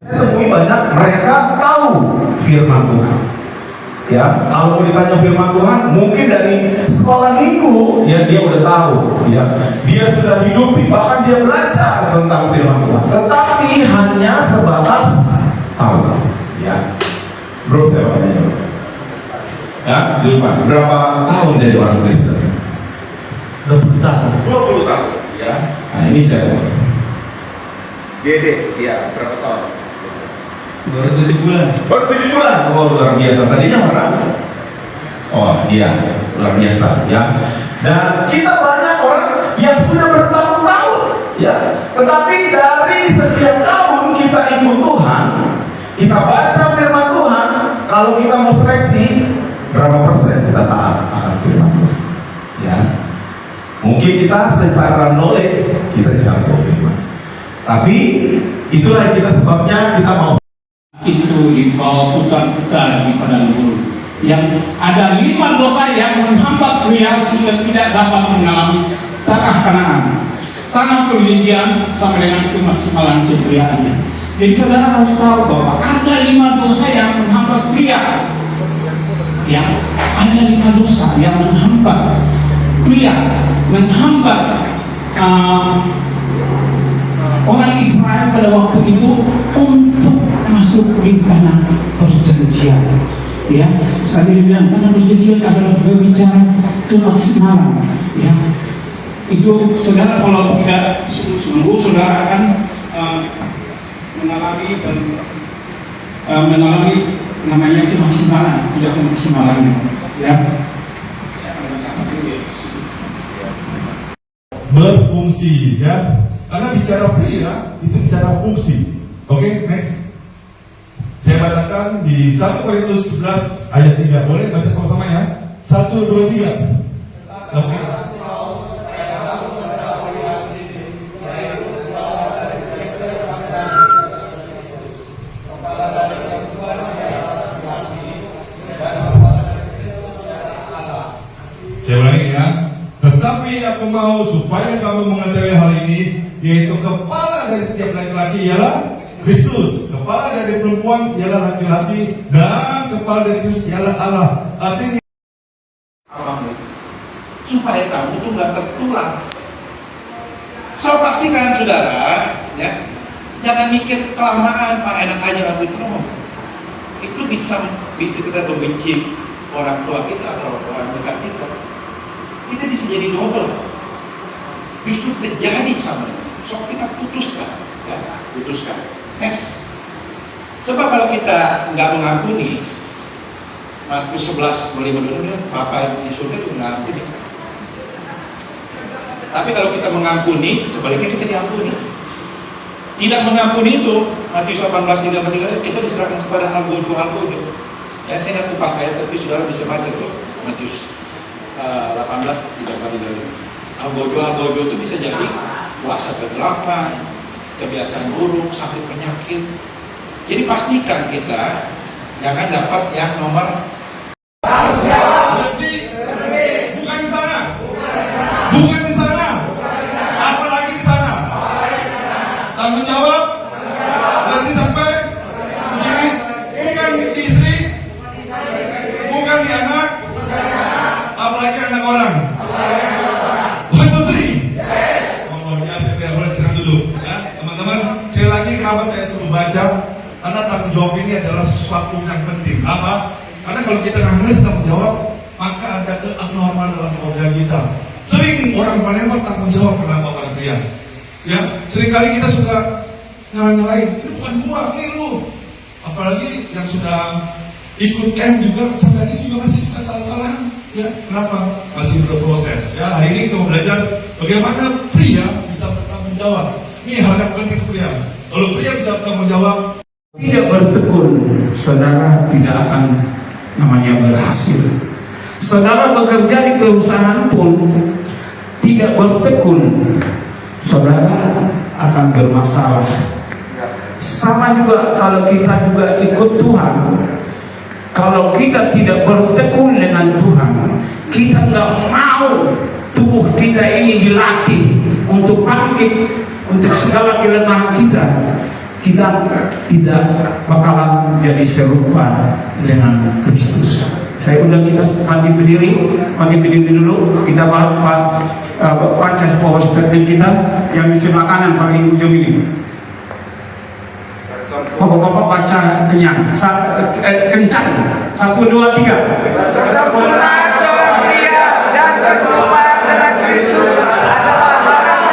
Saya temui banyak mereka tahu firman Tuhan. Ya, kalau mau ditanya firman Tuhan, mungkin dari sekolah minggu ya dia udah tahu. Ya, dia sudah hidupi, bahkan dia belajar tentang firman Tuhan. Tetapi hanya sebatas tahu. Ya, bro saya tanya. Ya, Julfan, berapa tahun jadi orang Kristen? 20 tahun. 20 tahun. Ya, nah ini saya. Dede, ya berapa tahun? Baru 7 bulan. Baru 7 bulan. Oh, luar biasa. Tadinya orang. Oh iya, luar biasa ya. Dan kita banyak orang yang sudah bertahun-tahun ya. Tetapi dari sekian tahun kita ikut Tuhan, kita baca firman Tuhan, kalau kita mau seleksi berapa persen kita taat akan firman Tuhan? Ya. Mungkin kita secara knowledge kita jago firman. Tapi itulah kita sebabnya kita mau itu dibawa putar-putar di padang gurun, yang ada 5 dosa yang menghambat pria sehingga tidak dapat mengalami tanah Kanaan, tanah perjanjian sama dengan kemaksimalan kepriaannya. Jadi saudara harus tahu bahwa ada 5 dosa yang menghambat pria, ya, ada 5 dosa yang menghambat pria, menghambat orang Israel pada waktu itu untuk masuk di tanah perjanjian. Ya, saya bilang tanah perjanjian adalah berbicara kemaksimalan. Ya, itu saudara kalau tidak sungguh-sungguh saudara akan mengalami dan mengalami namanya kemaksimalan, tidak kemaksimalannya. Ya, saya akan mencatat dulu ya. Berfungsi, ya. Karena bicara pria itu bicara fungsi. Oke, next. Saya bacakan di 1 Korintus 11 ayat 3. Boleh baca sama-sama ya? 1, 2, 3. Oke. Saya ulangi ya. Tetapi aku mau supaya kamu mengetahui hal ini, yaitu kepala dari tiap laki-laki ialah Kristus, kepala dari perempuan ialah laki-laki, dan kepala dari Kristus ialah Allah. Artinya supaya kamu tuh nggak tertular. So pastikan saudara, ya, jangan mikir kelamaan, Pak, enak aja ambil promo. Itu bisa kita membenci orang tua kita atau orang dekat kita. Kita bisa jadi double. Justru terjadi sama. So kita putuskan, ya, putuskan. Next. Coba kalau kita nggak mengampuni, Markus 11:25 Bapak di surga itu mengampuni. Tapi kalau kita mengampuni, sebaliknya kita diampuni. Tidak mengampuni itu, Matius 18:3 kita diserahkan kepada al-gojo. Ya, saya nggak kupas ayat, tapi saudara bisa baca tuh Matius 18:3. Al-gojo itu bisa jadi puasa ke-8, kebiasaan buruk, sakit penyakit. Jadi pastikan kita jangan dapat yang nomor berarti bukan di sana. Bukan di sana. Apalagi di sana. Tanggung jawab. Berarti sampai di sini bukan di istri, bukan di anak, apalagi anak orang. One, two, three. Luar biasa, tidak boleh silakan duduk. Ya, teman-teman, sekali lagi kenapa saya suruh baca? Karena tanggung jawab ini adalah sesuatu yang penting. Apa? Karena kalau kita nggak ngerti tanggung jawab, maka ada keabnormal dalam keluarga kita. Sering orang melempar tanggung jawab kenapa orang pria. Ya, seringkali kita suka nyalain, ini bukan gua, ini lu. Apalagi yang sudah ikut camp juga sampai ini juga masih suka salah-salah. Ya, kenapa? Masih berproses. Ya, hari ini kita mau belajar bagaimana pria bisa bertanggung jawab. Ini hal yang penting pria. Kalau pria bisa bertanggung jawab, tidak bertekun, saudara tidak akan namanya berhasil. Saudara bekerja di perusahaan pun tidak bertekun, saudara akan bermasalah. Sama juga kalau kita juga ikut Tuhan, kalau kita tidak bertekun dengan Tuhan, kita nggak mau tubuh kita ini dilatih untuk bangkit untuk segala kelemahan kita. kita tidak bakalan jadi serupa dengan Kristus. Saya undang kita pagi berdiri dulu. Kita baca sebuah statement kita yang di sebelah kanan paling ujung ini. Bapak-bapak baca kenyang, kencang. 1, 2, 3. Kesempurnaan seorang pria dan keserupaan dengan Kristus adalah hal yang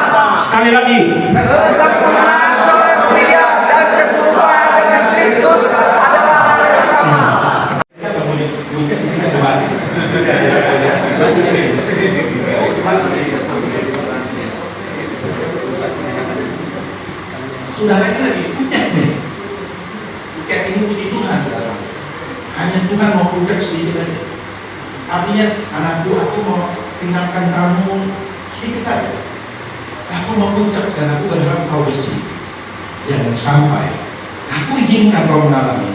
sama. Sekali lagi. Kesempurnaan seorang pria dan keserupaan dengan Kristus adalah hal yang sama. Saudara ini lagi pucat nih. Pucat ini puji Tuhan. Hanya Tuhan mau pucat sedikit aja. Artinya, anakku, aku mau tinggalkan kamu sedikit saja. Aku mau pucat dan aku berharap kau bersih. Jangan sampai aku izinkan kau mengalami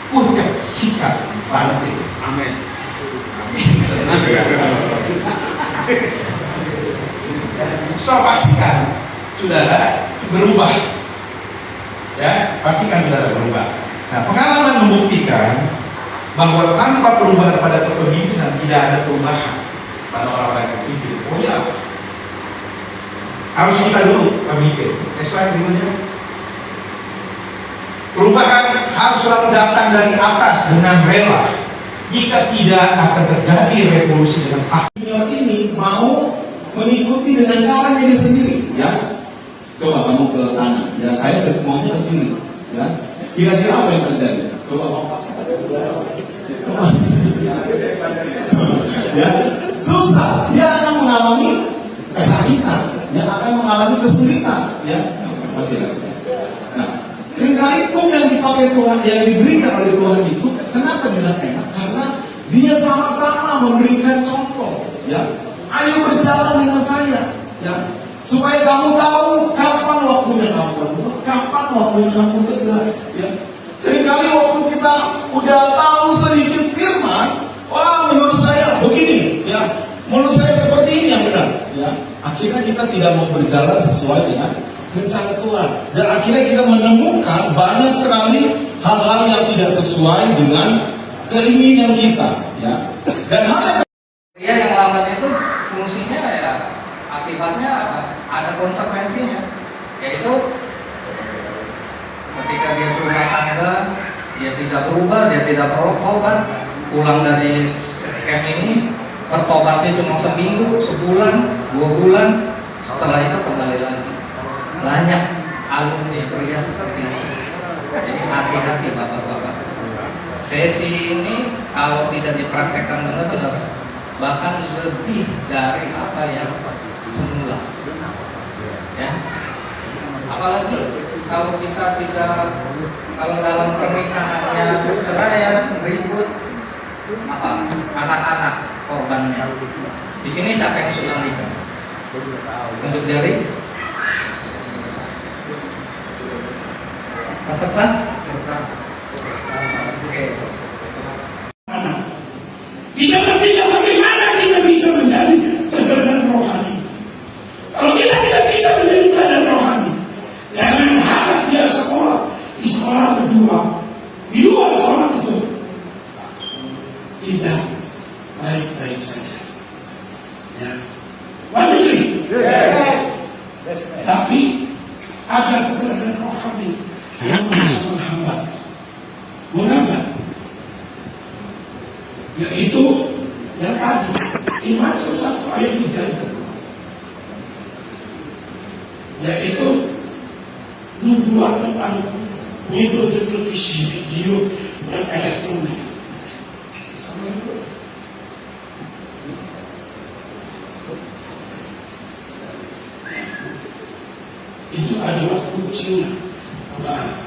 pucat sikap batin. Amin. So pastikan saudara berubah, ya pastikan saudara berubah. Nah, pengalaman membuktikan bahwa tanpa perubahan pada kepemimpinan tidak ada perubahan pada orang-orang yang berpikir. Oh ya, harus kita dulu pemimpin. Slide dulu ya. Perubahan harus selalu datang dari atas dengan rela. Jika tidak akan terjadi revolusi dengan Senior ini mau mengikuti dengan caranya dia sendiri, ya. Coba kamu ke kanan, ya saya maunya ke kiri, ya. Kira-kira apa yang terjadi? Coba bapak coba. Ya, susah. Dia akan mengalami kesakitan, dia akan mengalami kesulitan, ya. Masih. Nah, seringkali hukum yang dipakai Tuhan, yang diberikan oleh Tuhan itu, kenapa tidak enak? Karena dia sama-sama memberikan contoh, ya. Ayo berjalan dengan saya, ya, supaya kamu tahu kapan waktunya kamu berbuat, kapan waktunya kamu tegas, ya. Seringkali waktu kita udah tahu sedikit firman, wah menurut saya begini, ya, menurut saya seperti ini yang benar, ya. Akhirnya kita tidak mau berjalan sesuai dengan rencana Tuhan, dan akhirnya kita menemukan banyak sekali hal-hal yang tidak sesuai dengan keinginan kita, ya. Dan hal yang Yang lambat itu fungsinya ya akibatnya ada konsekuensinya, yaitu ketika dia berumah tangga, dia tidak berubah, dia tidak bertobat, pulang dari camp ini bertobatnya cuma seminggu, sebulan, 2 bulan, setelah itu kembali lagi. Banyak alumni pria seperti itu. Jadi hati-hati bapak-bapak. Sesi ini kalau tidak dipraktekkan benar-benar, bahkan lebih dari apa yang semula, ya. Apalagi kalau kita tidak, kalau dalam pernikahannya perceraian, ribut, apa anak-anak korbannya. Di sini siapa yang sudah menikah? Untuk dari peserta? Oke. Kita bertindak bagaimana kita bisa menjadi keadaan rohani. Kalau kita tidak bisa menjadi keadaan rohani, jangan harap dia sekolah di sekolah kedua, di luar sekolah itu tidak baik-baik saja. Ya, Pak Menteri. Tapi ada keadaan rohani yang bisa menghambat. Yaitu yang tadi dimaksud 1 ayat 3 itu, yaitu membuat tentang metode televisi, video, dan elektronik. Itu adalah kuncinya. Nah,